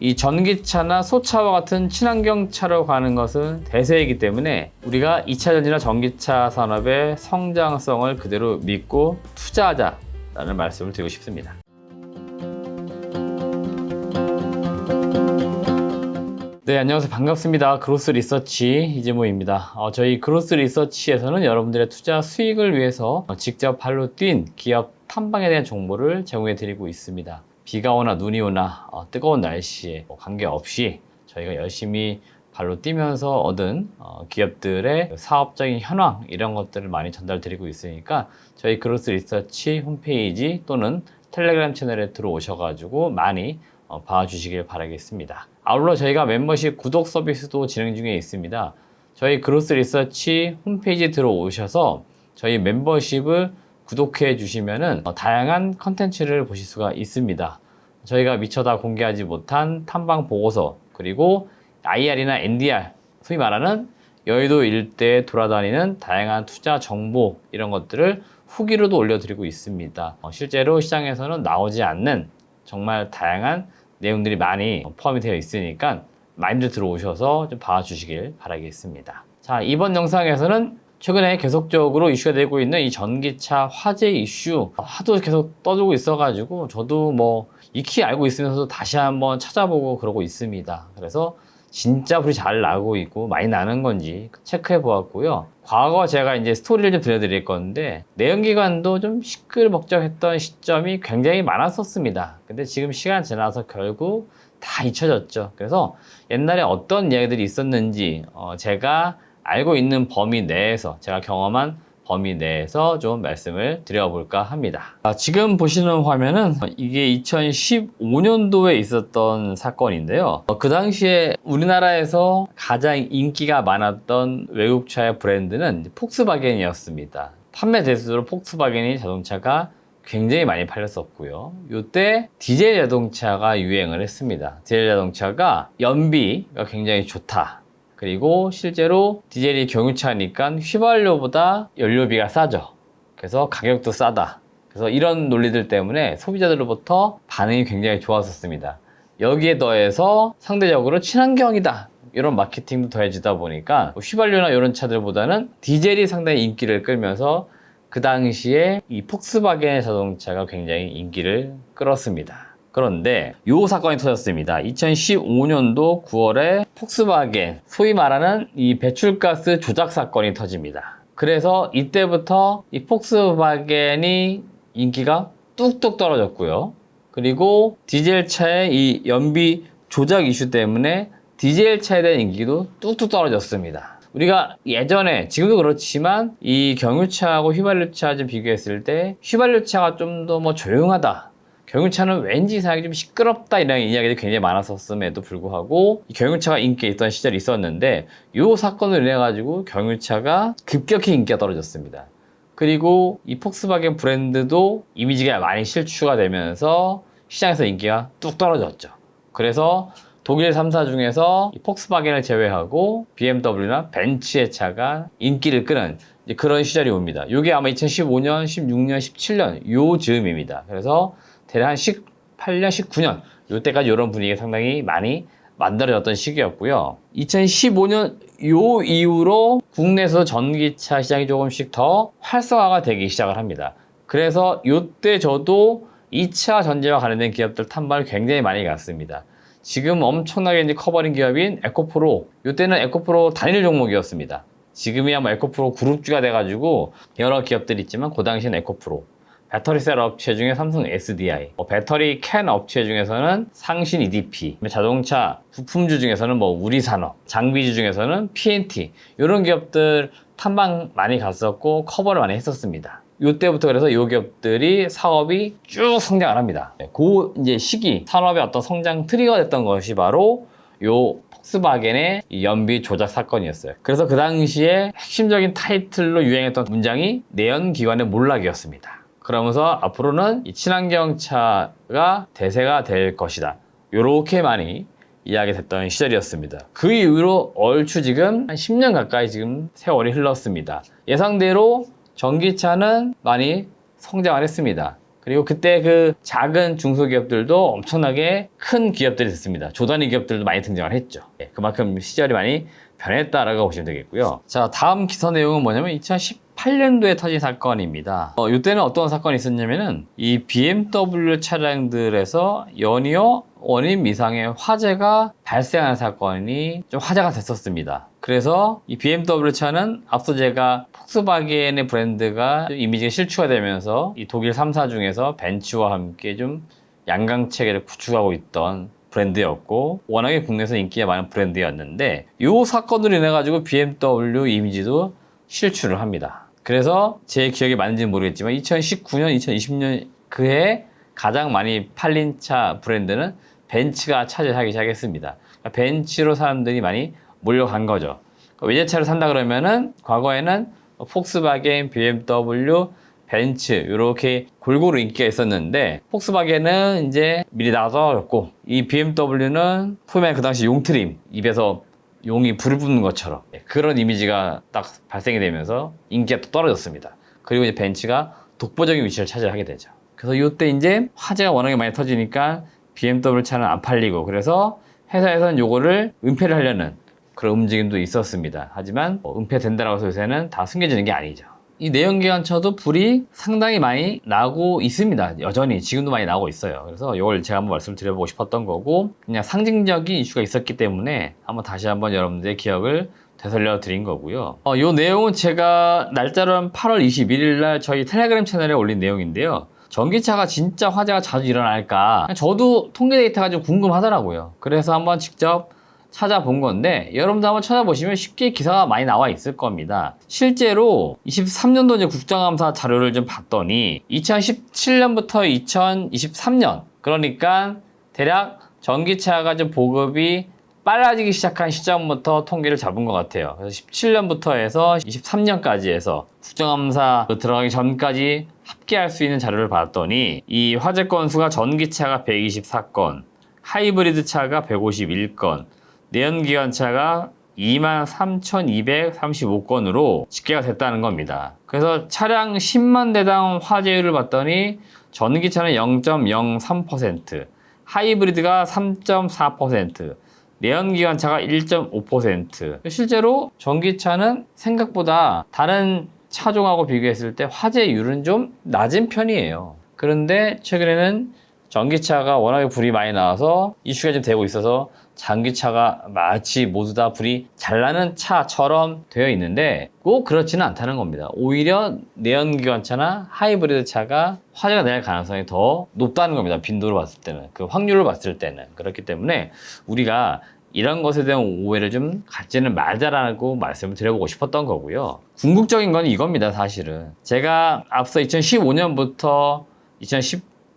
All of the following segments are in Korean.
이 전기차나 소차와 같은 친환경차로 가는 것은 대세이기 때문에 우리가 2차 전지나 전기차 산업의 성장성을 그대로 믿고 투자하자라는 말씀을 드리고 싶습니다. 네, 안녕하세요. 반갑습니다. 그로스 리서치 이재모입니다. 저희 그로스 리서치에서는 여러분들의 투자 수익을 위해서 직접 발로 뛴 기업 탐방에 대한 정보를 제공해 드리고 있습니다. 비가 오나 눈이 오나 뜨거운 날씨에 관계없이 저희가 열심히 발로 뛰면서 얻은 기업들의 사업적인 현황 이런 것들을 많이 전달 드리고 있으니까 저희 그로스 리서치 홈페이지 또는 텔레그램 채널에 들어오셔가지고 많이 봐주시길 바라겠습니다. 아울러 저희가 멤버십 구독 서비스도 진행 중에 있습니다. 저희 그로스 리서치 홈페이지에 들어오셔서 저희 멤버십을 구독해 주시면은 다양한 컨텐츠를 보실 수가 있습니다. 저희가 미처 다 공개하지 못한 탐방 보고서, 그리고 IR이나 NDR, 소위 말하는 여의도 일대에 돌아다니는 다양한 투자 정보 이런 것들을 후기로도 올려드리고 있습니다. 실제로 시장에서는 나오지 않는 정말 다양한 내용들이 많이 포함이 되어 있으니까 많이들 들어오셔서 좀 봐주시길 바라겠습니다. 자, 이번 영상에서는 최근에 계속적으로 이슈가 되고 있는 이 전기차 화재 이슈 하도 계속 떠들고 있어가지고 저도 익히 알고 있으면서도 다시 한번 찾아보고 그러고 있습니다. 그래서 진짜 불이 잘 나고 있고 많이 나는 건지 체크해 보았고요. 과거 제가 이제 스토리를 좀 들려드릴 건데 내연기관도 좀 시끌벅적했던 시점이 굉장히 많았었습니다. 근데 지금 시간 지나서 결국 다 잊혀졌죠. 그래서 옛날에 어떤 이야기들이 있었는지 제가 알고 있는 범위 내에서, 제가 경험한 범위 내에서 좀 말씀을 드려볼까 합니다. 지금 보시는 화면은 이게 2015년도에 있었던 사건인데요. 그 당시에 우리나라에서 가장 인기가 많았던 외국차의 브랜드는 폭스바겐이었습니다. 판매 대수로 폭스바겐이 자동차가 굉장히 많이 팔렸었고요. 이때 디젤 자동차가 유행을 했습니다. 디젤 자동차가 연비가 굉장히 좋다. 그리고 실제로 디젤이 경유차니까 휘발유보다 연료비가 싸죠. 그래서 가격도 싸다. 그래서 이런 논리들 때문에 소비자들로부터 반응이 굉장히 좋았었습니다. 여기에 더해서 상대적으로 친환경이다. 이런 마케팅도 더해지다 보니까 휘발유나 이런 차들보다는 디젤이 상당히 인기를 끌면서 그 당시에 이 폭스바겐 자동차가 굉장히 인기를 끌었습니다. 그런데 이 사건이 터졌습니다. 2015년도 9월에 폭스바겐, 소위 말하는 이 배출가스 조작 사건이 터집니다. 그래서 이때부터 이 폭스바겐이 인기가 뚝뚝 떨어졌고요. 그리고 디젤차의 이 연비 조작 이슈 때문에 디젤차에 대한 인기도 뚝뚝 떨어졌습니다. 우리가 예전에, 지금도 그렇지만 이 경유차하고 휘발유차 좀 비교했을 때 휘발유차가 좀 더 조용하다, 경유차는 왠지 이상하게 좀 시끄럽다 이런 이야기들이 굉장히 많았었음에도 불구하고 이 경유차가 인기가 있던 시절이 있었는데 이 사건을 인해 가지고 경유차가 급격히 인기가 떨어졌습니다. 그리고 이 폭스바겐 브랜드도 이미지가 많이 실추가 되면서 시장에서 인기가 뚝 떨어졌죠. 그래서 독일 3사 중에서 이 폭스바겐을 제외하고 BMW나 벤츠의 차가 인기를 끄는 그런 시절이 옵니다. 이게 아마 2015년, 16년, 17년 요 즈음입니다. 그래서 대략 한 18년, 19년 이때까지 이런 분위기가 상당히 많이 만들어졌던 시기였고요. 2015년 요 이후로 국내에서 전기차 시장이 조금씩 더 활성화가 되기 시작을 합니다. 그래서 이때 저도 2차 전지와 관련된 기업들 탐방을 굉장히 많이 갔습니다. 지금 엄청나게 이제 커버린 기업인 에코프로, 이때는 에코프로 단일 종목이었습니다. 지금이야 에코프로 그룹주가 돼가지고 여러 기업들이 있지만 그 당시엔 에코프로, 배터리 셀 업체 중에 삼성 SDI, 배터리 캔 업체 중에서는 상신 EDP, 자동차 부품주 중에서는 우리산업, 장비주 중에서는 PNT, 이런 기업들 탐방 많이 갔었고 커버를 많이 했었습니다. 이때부터 그래서 이 기업들이 사업이 쭉 성장을 합니다. 그 이제 시기 산업의 어떤 성장 트리거가 됐던 것이 바로 요 폭스바겐의 연비 조작 사건이었어요. 그래서 그 당시에 핵심적인 타이틀로 유행했던 문장이 내연기관의 몰락이었습니다. 그러면서 앞으로는 이 친환경차가 대세가 될 것이다. 요렇게 많이 이야기됐던 시절이었습니다. 그 이후로 얼추 지금 한 10년 가까이 지금 세월이 흘렀습니다. 예상대로 전기차는 많이 성장을 했습니다. 그리고 그때 그 작은 중소기업들도 엄청나게 큰 기업들이 됐습니다. 조단위 기업들도 많이 등장을 했죠. 그만큼 시절이 많이 변했다라고 보시면 되겠고요. 자, 다음 기사 내용은 뭐냐면 2018년도에 터진 사건입니다. 이때는 어떤 사건이 있었냐면은 이 BMW 차량들에서 연이어 원인 미상의 화재가 발생한 사건이 좀 화제가 됐었습니다. 그래서 이 BMW 차는 앞서 제가 폭스바겐의 브랜드가 이미지가 실추가 되면서 이 독일 3사 중에서 벤츠와 함께 좀 양강 체계를 구축하고 있던 브랜드였고 워낙에 국내에서 인기가 많은 브랜드였는데 이 사건으로 인해 가지고 BMW 이미지도 실추를 합니다. 그래서 제 기억이 맞는지는 모르겠지만 2019년, 2020년 그해 가장 많이 팔린 차 브랜드는 벤츠가 차지하기 시작했습니다. 그러니까 벤츠로 사람들이 많이 몰려간 거죠. 외제차를 산다 그러면은 과거에는 폭스바겐, BMW, 벤츠 이렇게 골고루 인기가 있었는데 폭스바겐은 이제 미리 나가서였고 이 BMW는 보면 그 당시 용트림 입에서 용이 불을 붙는 것처럼 그런 이미지가 딱 발생이 되면서 인기가 또 떨어졌습니다. 그리고 이제 벤츠가 독보적인 위치를 차지하게 되죠. 그래서 이때 이제 화재가 워낙에 많이 터지니까 BMW 차는 안 팔리고 그래서 회사에서는 요거를 은폐를 하려는 그런 움직임도 있었습니다. 하지만 은폐된다라고 해서 요새는 다 숨겨지는 게 아니죠. 이 내연기관차도 불이 상당히 많이 나고 있습니다. 여전히 지금도 많이 나고 있어요. 그래서 이걸 제가 한번 말씀을 드려보고 싶었던 거고 그냥 상징적인 이슈가 있었기 때문에 한번 다시 한번 여러분들의 기억을 되살려 드린 거고요. 이 내용은 제가 날짜로 8월 21일 날 저희 텔레그램 채널에 올린 내용인데요. 전기차가 진짜 화재가 자주 일어날까? 저도 통계 데이터가 좀 궁금하더라고요. 그래서 한번 직접 찾아본 건데 여러분도 한번 찾아보시면 쉽게 기사가 많이 나와 있을 겁니다. 실제로 23년도 이제 국정감사 자료를 좀 봤더니 2017년부터 2023년 그러니까 대략 전기차가 좀 보급이 빨라지기 시작한 시점부터 통계를 잡은 것 같아요. 그래서 17년부터 해서 23년까지 해서 국정감사 들어가기 전까지 합계할 수 있는 자료를 봤더니 이 화재 건수가 전기차가 124건, 하이브리드 차가 151건, 내연기관차가 23,235건으로 집계가 됐다는 겁니다. 그래서 차량 10만 대당 화재율을 봤더니 전기차는 0.03%, 하이브리드가 3.4%, 내연기관차가 1.5%. 실제로 전기차는 생각보다 다른 차종하고 비교했을 때 화재율은 좀 낮은 편이에요. 그런데 최근에는 전기차가 워낙에 불이 많이 나와서 이슈가 좀 되고 있어서 전기차가 마치 모두 다 불이 잘 나는 차처럼 되어 있는데 꼭 그렇지는 않다는 겁니다. 오히려 내연기관차나 하이브리드 차가 화재가 날 가능성이 더 높다는 겁니다. 빈도로 봤을 때는, 그 확률로 봤을 때는. 그렇기 때문에 우리가 이런 것에 대한 오해를 좀 갖지는 말자라고 말씀을 드려보고 싶었던 거고요. 궁극적인 건 이겁니다, 사실은. 제가 앞서 2015년부터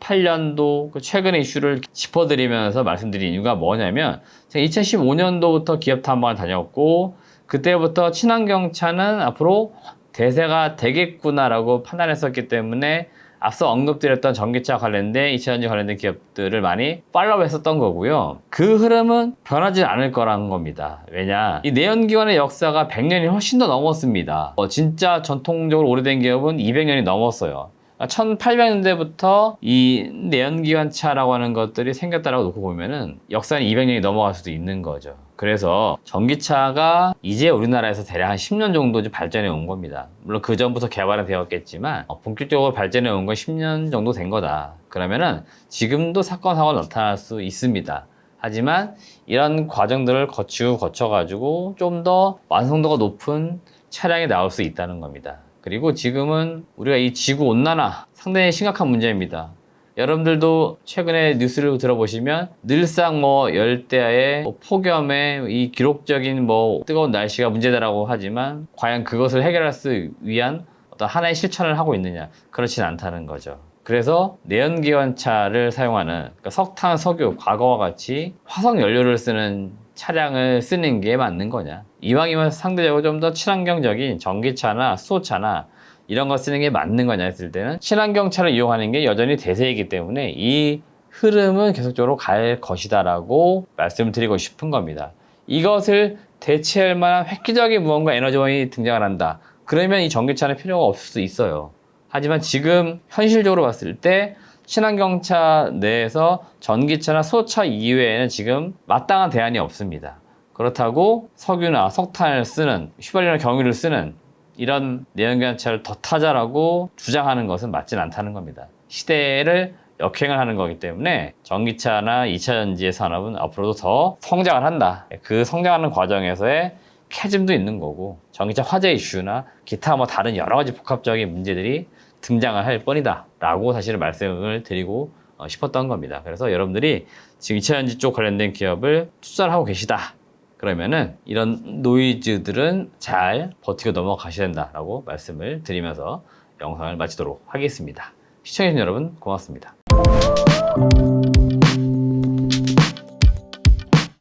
2018년도 그 최근의 이슈를 짚어드리면서 말씀드린 이유가 뭐냐면 제가 2015년도부터 기업 탐방을 다녔고 그때부터 친환경차는 앞으로 대세가 되겠구나라고 판단했었기 때문에 앞서 언급드렸던 전기차 관련된 2차전지 관련된 기업들을 많이 팔로우 했었던 거고요. 그 흐름은 변하지 않을 거라는 겁니다. 왜냐? 이 내연기관의 역사가 100년이 훨씬 더 넘었습니다. 진짜 전통적으로 오래된 기업은 200년이 넘었어요. 1800년대부터 이 내연기관차라고 하는 것들이 생겼다라고 놓고 보면은 역사는 200년이 넘어갈 수도 있는 거죠. 그래서 전기차가 이제 우리나라에서 대략 한 10년 정도 발전해 온 겁니다. 물론 그 전부터 개발은 되었겠지만 본격적으로 발전해 온 건 10년 정도 된 거다. 그러면은 지금도 사건 사고가 나타날 수 있습니다. 하지만 이런 과정들을 거쳐가지고 좀 더 완성도가 높은 차량이 나올 수 있다는 겁니다. 그리고 지금은 우리가 이 지구 온난화 상당히 심각한 문제입니다. 여러분들도 최근에 뉴스를 들어보시면 늘상 열대야의 폭염에 이 기록적인 뜨거운 날씨가 문제다라고 하지만 과연 그것을 해결할 수 위한 어떤 하나의 실천을 하고 있느냐? 그렇진 않다는 거죠. 그래서 내연기관차를 사용하는 그러니까 석탄, 석유, 과거와 같이 화석 연료를 쓰는 차량을 쓰는 게 맞는 거냐? 이왕이면 상대적으로 좀 더 친환경적인 전기차나 수소차나 이런 거 쓰는 게 맞는 거냐 했을 때는 친환경차를 이용하는 게 여전히 대세이기 때문에 이 흐름은 계속적으로 갈 것이다라고 말씀을 드리고 싶은 겁니다. 이것을 대체할 만한 획기적인 무언가 에너지원이 등장을 한다. 그러면 이 전기차는 필요가 없을 수 있어요. 하지만 지금 현실적으로 봤을 때 친환경차 내에서 전기차나 수소차 이외에는 지금 마땅한 대안이 없습니다. 그렇다고 석유나 석탄을 쓰는, 휘발유나 경유를 쓰는 이런 내연기관차를 더 타자라고 주장하는 것은 맞진 않다는 겁니다. 시대를 역행을 하는 거기 때문에 전기차나 2차전지의 산업은 앞으로도 더 성장을 한다. 그 성장하는 과정에서의 캐즘도 있는 거고, 전기차 화재 이슈나 기타 뭐 다른 여러 가지 복합적인 문제들이 등장을 할 뻔이다 라고 사실은 말씀을 드리고 싶었던 겁니다. 그래서 여러분들이 지금 2차전지 쪽 관련된 기업을 투자를 하고 계시다 그러면은 이런 노이즈들은 잘 버티고 넘어가셔야 된다라고 말씀을 드리면서 영상을 마치도록 하겠습니다. 시청해주신 여러분 고맙습니다.